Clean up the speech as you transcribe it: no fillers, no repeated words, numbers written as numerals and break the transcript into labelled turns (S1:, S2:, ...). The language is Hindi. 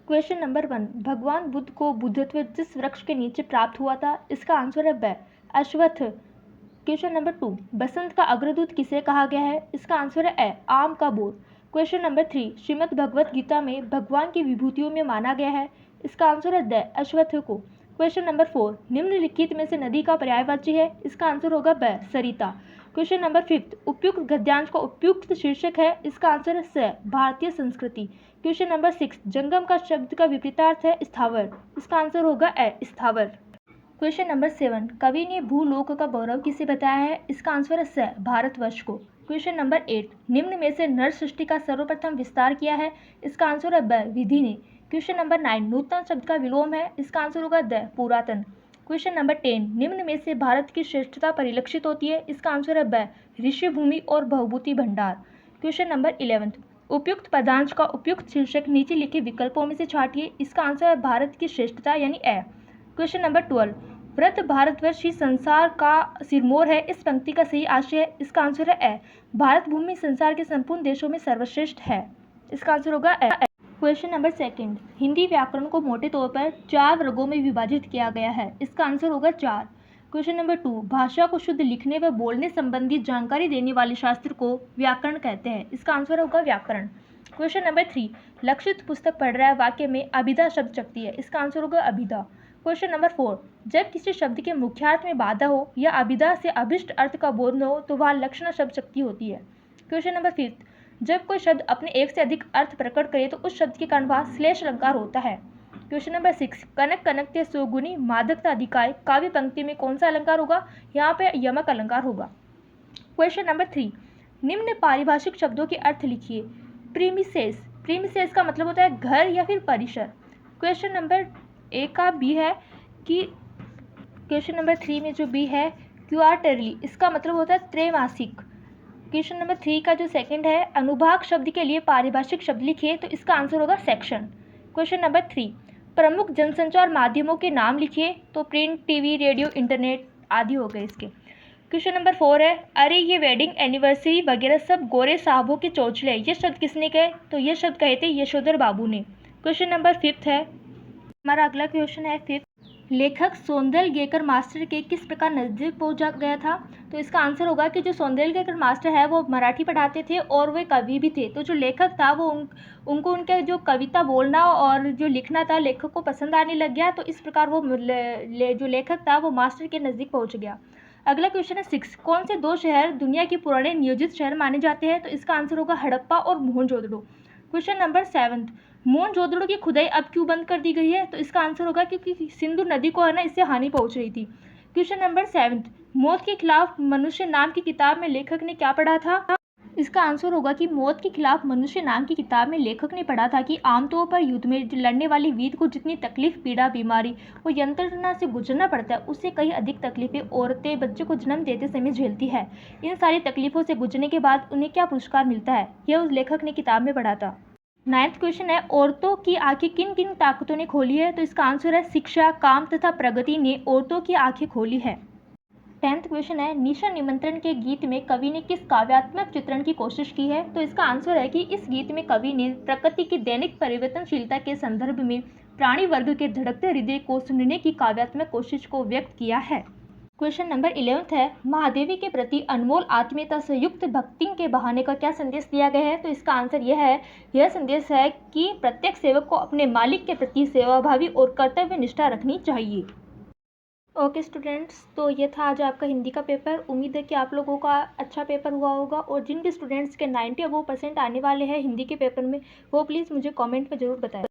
S1: क्वेश्चन नंबर 1, भगवान बुद्ध को बुद्धत्व जिस वृक्ष के नीचे प्राप्त हुआ था, इसका आंसर है ब, अश्वत्थ। क्वेश्चन नंबर 2, बसंत का अग्रदूत किसे कहा गया है, इसका आंसर है ए, आम का bore. Question number 3, Shrimad Bhagavad Gita में भगवान की विभूतियों में माना गया है, इसका आंसर है द, अश्वत्थ को। क्वेश्चन नंबर 4, निम्नलिखित में से नदी का पर्यायवाची है, इसका आंसर होगा ब, सरिता। क्वेश्चन नंबर 5, उपयुक्त गद्यांश का उपयुक्त शीर्षक है, इसका आंसर है स, भारतीय संस्कृति। क्वेश्चन नंबर 6, जंगम का शब्द का विपरीतार्थ है स्थावर, इसका आंसर होगा ए, स्थावर। क्वेश्चन नंबर 7, कवि ने भूलोक का गौरव किसे बताया है, इसका आंसर है स, भारतवर्ष को। क्वेश्चन नंबर 8, निम्न में से नर सृष्टि का सर्वप्रथम विस्तार किया है, इसका आंसर है ब, विधि ने। क्वेश्चन नंबर 9, नूतन शब्द का विलोम है, इसका आंसर होगा द, पुरातन। क्वेश्चन नंबर 10, निम्न में से भारत की श्रेष्ठता परिलक्षित होती है, इसका आंसर है ब, ऋषिभूमि और बहुभूति भंडार। क्वेश्चन नंबर 11, उपयुक्त पदांश का उपयुक्त शीर्षक नीचे लिखे विकल्पों में से छांटिए, इसका आंसर है भारत की श्रेष्ठता यानी ए। क्वेश्चन नंबर 12, व्रत भारतवर्ष ही संसार का सिरमौर है, इस पंक्ति का सही आशय है, इसका आंसर है ए, भारत भूमि संसार के संपूर्ण देशों में सर्वश्रेष्ठ है, इसका आंसर होगा ए। क्वेश्चन नंबर 2, हिंदी व्याकरण को मोटे तौर पर 4 वर्गों में विभाजित किया गया है, इसका आंसर होगा 4। क्वेश्चन नंबर 2, भाषा को शुद्ध लिखने व बोलने संबंधी जानकारी देने वाले शास्त्र को व्याकरण कहते हैं, इसका आंसर होगा व्याकरण। क्वेश्चन नंबर 3, लक्षित पुस्तक पढ़ रहा है वाक्य में अभिधा शब्द शक्ति है, इसका आंसर होगा अभिधा। क्वेश्चन नंबर 4, जब किसी शब्द के मुख्यार्थ में बाधा हो या अभिधा से अभिष्ट अर्थ का बोध न हो तो वह लक्षण शब्द शक्ति होती है। क्वेश्चन नंबर 5, जब कोई शब्द अपने एक से अधिक अर्थ प्रकट करे तो उस शब्द के कारण वह श्लेष अलंकार होता है। क्वेश्चन नंबर 6, कनक कनकते सोगुनी मादकता अधिकाय काव्य पंक्ति में कौन सा अलंकार होगा, यहाँ पे यमक अलंकार होगा। क्वेश्चन नंबर 3, निम्न पारिभाषिक शब्दों के अर्थ लिखिए। प्रीमिसेस, प्रीमिसेस का मतलब होता है घर या फिर परिसर। क्वेश्चन नंबर ए का बी है कि क्वेश्चन नंबर 3 में जो बी है क्वार्टरली, इसका मतलब होता है त्रैमासिक। क्वेश्चन नंबर 3 का जो सेकंड है अनुभाग शब्द के लिए पारिभाषिक शब्द लिखिए, तो इसका आंसर होगा सेक्शन। क्वेश्चन नंबर 3, प्रमुख जनसंचार माध्यमों के नाम लिखिए, तो प्रिंट, टीवी, रेडियो, इंटरनेट आदि हो गए इसके। क्वेश्चन नंबर 4 है अरे ये वेडिंग एनिवर्सरी वगैरह सब गोरे साहबों के चोचले, ये शब्द किसने कहे, तो ये शब्द कहे थे यशोधर बाबू ने। क्वेश्चन नंबर 5 है, हमारा अगला क्वेश्चन है 5, लेखक सौंदर्यगेकर मास्टर के किस प्रकार नजदीक पहुंच गया था, तो इसका आंसर होगा कि जो सौंदर्यगेकर मास्टर है वो मराठी पढ़ाते थे और वे कवि भी थे, तो जो लेखक था वो उनको उनके जो कविता बोलना और जो लिखना था लेखक को पसंद आने लग गया, तो इस प्रकार वो जो लेखक था वो मास्टर के नज़दीक पहुंच गया। अगला क्वेश्चन है 6, कौन से 2 शहर दुनिया के पुराने नियोजित शहर माने जाते हैं, तो इसका आंसर होगा हड़प्पा और मोहनजोदड़ो। क्वेश्चन नंबर 7, मोहनजोदड़ो की खुदाई अब क्यों बंद कर दी गई है, तो इसका आंसर होगा क्योंकि सिंधु नदी को है ना इससे हानि पहुंच रही थी। क्वेश्चन नंबर 7, मौत के खिलाफ मनुष्य नाम की किताब में लेखक ने क्या पढ़ा था, इसका आंसर होगा कि मौत के खिलाफ मनुष्य नाम की किताब में लेखक ने पढ़ा था कि आमतौर पर युद्ध में लड़ने वाले वीर को जितनी तकलीफ, पीड़ा, बीमारी और यंत्रणा से गुजरना पड़ता है उससे कहीं अधिक तकलीफें औरतें बच्चे को जन्म देते समय झेलती है। इन सारी तकलीफों से गुजरने के बाद उन्हें क्या पुरस्कार मिलता है, यह उस लेखक ने किताब में पढ़ा था। 9th क्वेश्चन है औरतों की आंखें किन किन ताकतों ने खोली है, तो इसका आंसर है शिक्षा, काम तथा प्रगति ने औरतों की आंखें खोली है। 10th क्वेश्चन है निशा निमंत्रण के गीत में कवि ने किस काव्यात्मक चित्रण की कोशिश की है, तो इसका आंसर है कि इस गीत में कवि ने प्रकृति की दैनिक परिवर्तनशीलता के संदर्भ में प्राणी वर्ग के धड़कते हृदय को सुनने की काव्यात्मक कोशिश को व्यक्त किया है। क्वेश्चन नंबर 11 है महादेवी के प्रति अनमोल आत्मीयता से युक्त भक्ति के बहाने का क्या संदेश दिया गया है, तो इसका आंसर यह संदेश है कि प्रत्येक सेवक को अपने मालिक के प्रति सेवाभावी और कर्तव्य निष्ठा रखनी चाहिए। ओके स्टूडेंट्स, तो ये था आज आपका हिंदी का पेपर। उम्मीद है कि आप लोगों का अच्छा पेपर हुआ होगा और जिन भी स्टूडेंट्स के 90 अबव % आने वाले हैं हिंदी के पेपर में वो प्लीज़ मुझे कमेंट में ज़रूर बताएं।